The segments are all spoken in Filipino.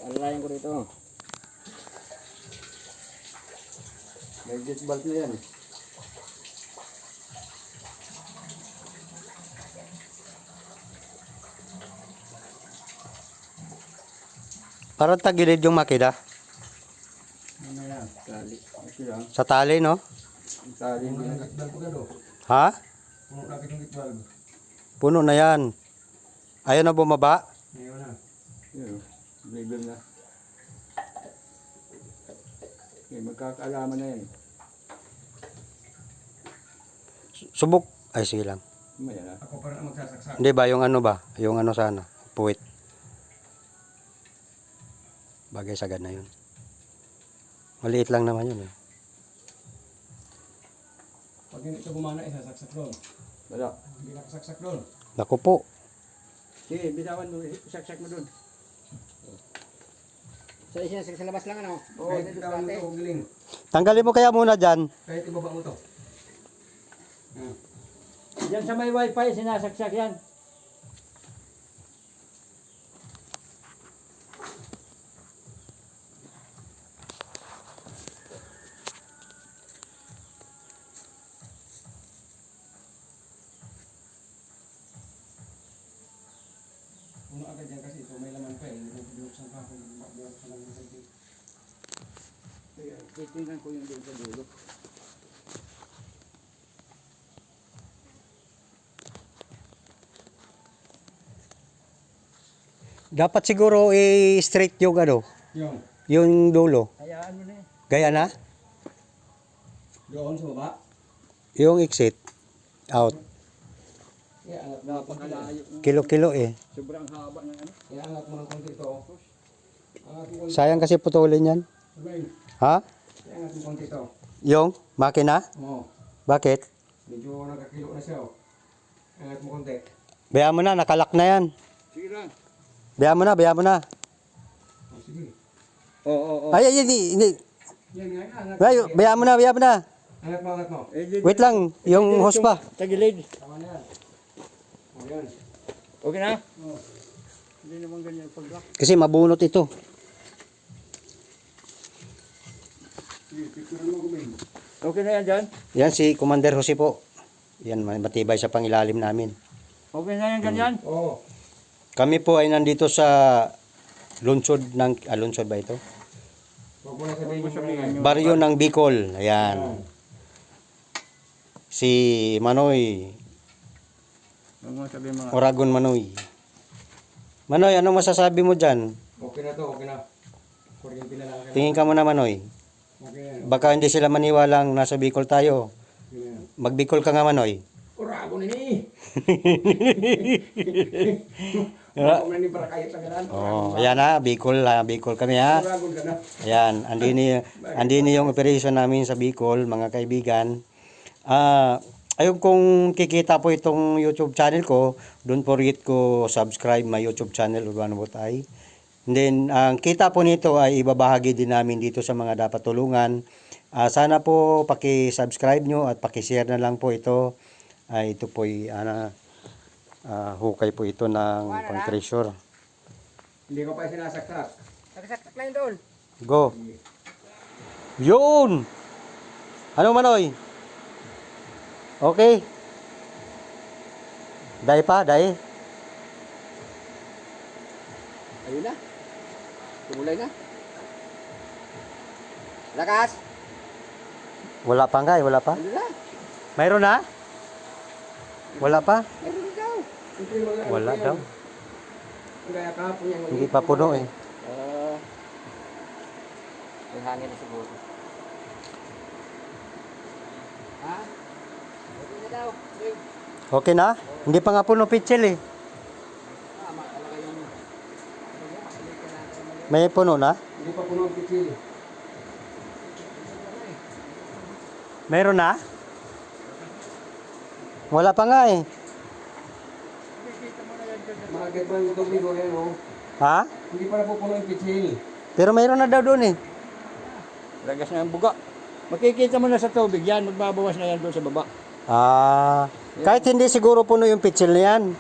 Alalayan ko dito. May jet bolt na yan. Parang tagilid yung makina. Ano yan? Tali. Okay lang. Sa tali, no? Tali. Ha? Puno na yan. Ayaw na bumaba? Ayaw na. Yun. Level na. Okay, magkakaalaman na yan. Subok. Ay, sige lang. Maya na. Ako pa rin magsasaksak. Hindi ba? Yung ano ba? Yung ano sana? Puwit. Bagay sagad na yun. Maliit lang naman yun eh. Pag hindi ito gumana, isasaksak doon. Wala. Hindi nakasaksak doon. Naku po. Sige, bitawan mo. Saksak mo doon. So, isasaksak sa labas lang ano? Oo, bitawan mo ito. Giling. Tanggalin mo kaya muna dyan. Kahit ibaba mo ito. Diyan sa may wifi, sinasaksak yan. Puno agad yan kasi ito may laman pa eh. Binuksan pa kung binuksan lang yung konti. Titingnan ko yung doon sa dulo. Dapat siguro i-straight yung ano. Yung dulo. Hayaan mo na eh. Gaya na. Doon sa baba? Yung exit. Out. Iangat mo ng konti. Kilo-kilo eh. Sobrang haba ng ano. Iangat mo ng konti ito. Sayang kasi putulin yan. Ha? Iangat mo konti ito. Yung makina? Oo. Bakit? Medyo nagkakilo na siya oh. Iangat mo konti. Bayaan mo na, nakalak na yan. Sige lang. Bayaan mo na, bayaan mo na. Oh, sige. Oo. Ay, hindi. Yan, angat. Bayaan mo na, bayaan mo na. Angat mo. Wait lang, yung hose pa. Tagilid. Tama na yan. O yan. Okay na? Oo. Hindi naman ganyan pag-lock. Kasi mabunot ito. Okay na yan dyan? Yan si Commander Jose po. Yan, matibay sa pangilalim namin. Okay na yan ganyan? Oo. Kami po ay nandito sa lungsod ng, lungsod ba ito? Huwag mo na sabihin. Baryo ng Bicol. Ayan. Si Manoy. Huwag mo sabihin mga. Oragon Manoy. Manoy, anong masasabi mo dyan? Okay na to, okay na. Kuryente na lang. Tingin ka muna, Manoy. Okay na. Baka hindi sila maniwalang nasa Bicol tayo. Mag-Bicol ka nga, Manoy. Oragon ini. Oh, ayan na, Bicol kami ha. Ayan, andini yung operation namin sa Bicol, mga kaibigan. Ayun kung kikita po itong YouTube channel ko, don't forget ko subscribe my YouTube channel, Urbano Butay. And then, ang kita po nito ay ibabahagi din namin dito sa mga dapat tulungan. Sana po paki-subscribe nyo at paki-share na lang po ito. Ito po ay hukay po ito ng pang-treasure. Hindi ko pa sinasaksak. Saksak lang doon. Go. Yun! Ano, Manoy? Okay. Dai pa, dai. Ayun na. Tumulay na. Lakas. Wala pa nga, wala pa. Ayun na. Mayroon na? Wala pa? Ayun daw. Wala daw. Kaya kahapon yan. Hindi pa puno eh. May hangin na siguro. Ha? Okay na daw. Okay na? Hindi pa nga puno pitchel eh. May puno na? Hindi pa puno ang pitsil. Mayroon na? Wala pa nga eh. Makagad pa yung tubig o yan o. Ha? Hindi pa na po puno ang pitsil. Pero mayroon na daw doon eh. Lagas na ang buga. Makikita mo na sa tubig yan. Magbabawas na yan doon sa baba. Kahit hindi siguro puno yung pitchel na yan.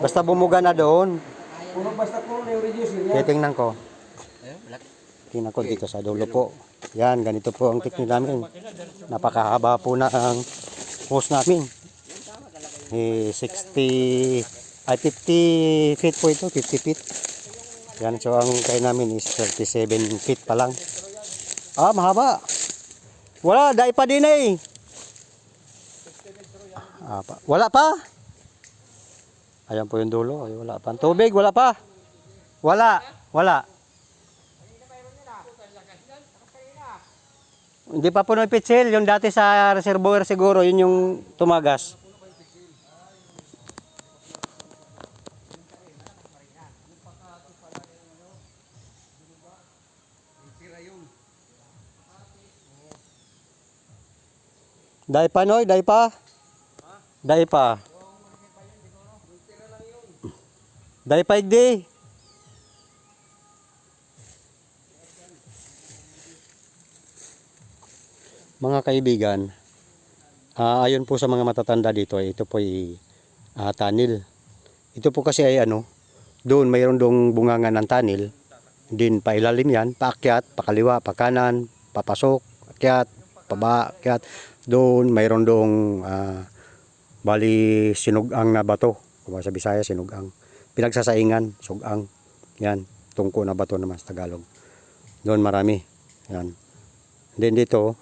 Basta bumuga na doon. Puno basta puno na yung reduce yun yan. Titingnan ko. Tingnan ko dito sa dulo po. Yan, ganito po ang technique namin. Napakahaba po na ang hose namin. 50 feet po ito, 50 feet. Yan, so ang kaya namin is 37 feet pa lang. Ah, mahaba. Wala, dahil pa din eh. Wala pa. Ayan po yung dulo. Ay, wala pa. Tubig, wala pa. Wala. Hindi pa puno yung pitsil. Yung dati sa reservoir siguro, yun yung tumagas. Dahil pa, Noy? Dahil pa? Dahil pa. Dahil pa, igdi. Mga kaibigan, ayon po sa mga matatanda dito, ito po ay tanil. Ito po kasi ay doon mayroon dong bungangan ng tanil. Din pailalim yan, paakyat, pakaliwa, pakanan, papasok, akyat, paba, akyat. Doon mayroon dong bali sinugang na bato. Kung sa Bisaya, sinugang. Pinagsasaingan, sugang. Yan, tungko na bato naman sa Tagalog. Doon marami. Yan. Then dito,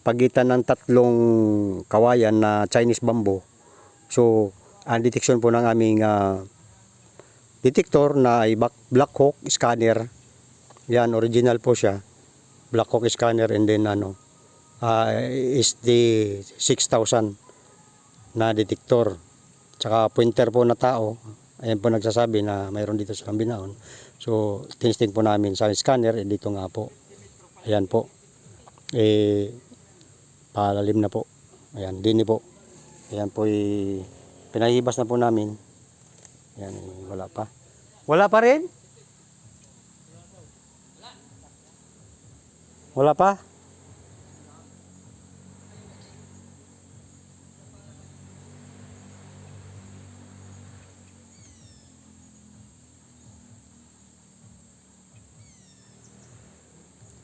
pagitan ng tatlong kawayan na Chinese bamboo. So, ang detection po ng aming detector na ay Black Hawk scanner. Yan, original po siya. Black Hawk scanner, and then is the 6,000 na detector. Tsaka pointer po na tao. Ayan po nagsasabi na mayroon dito sa Binaon. So, tinisting po namin sa scanner. Dito nga po. Ayan po. Palalim na po. Ayan, dini po. Ayan po, pinahibas na po namin. Ayan, wala pa. Wala pa rin? Wala pa?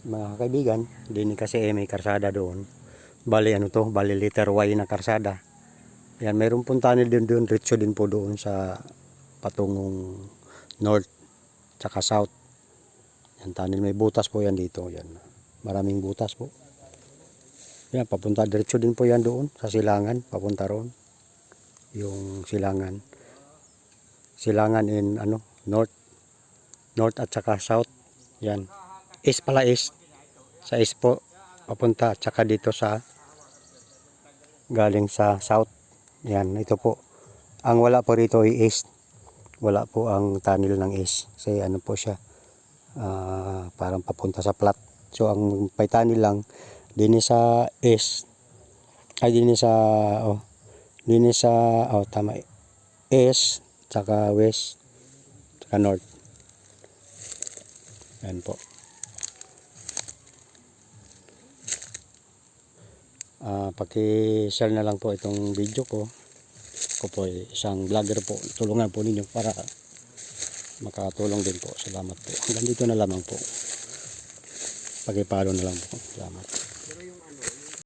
Mga kaibigan, din kasi may karsada doon. Bali bali letter Y na karsada. Yan, mayroon pong tunnel din doon, diretso din po doon sa patungong north tsaka south. Yan, tunnel may butas po yan dito, yan. Maraming butas po. Yan, papunta diretso din po yan doon sa silangan, papunta roon. Yung silangan. Silangan in north at saka south. Yan. East pala, east. Sa east po papunta, tsaka dito sa galing sa south. Yan, ito po. Ang wala po rito ay east. Wala po ang tunnel ng east. Kasi po siya, parang papunta sa plat. So ang may tunnel lang din sa east. Ay din sa tama, east tsaka west tsaka north. Yan po. Paki-share na lang po itong video ko. Ako po ay isang vlogger po. Tulungan po ninyo para makatulong din po. Salamat po. Hanggang dito na lamang po. Paki-follow na lang po. Salamat.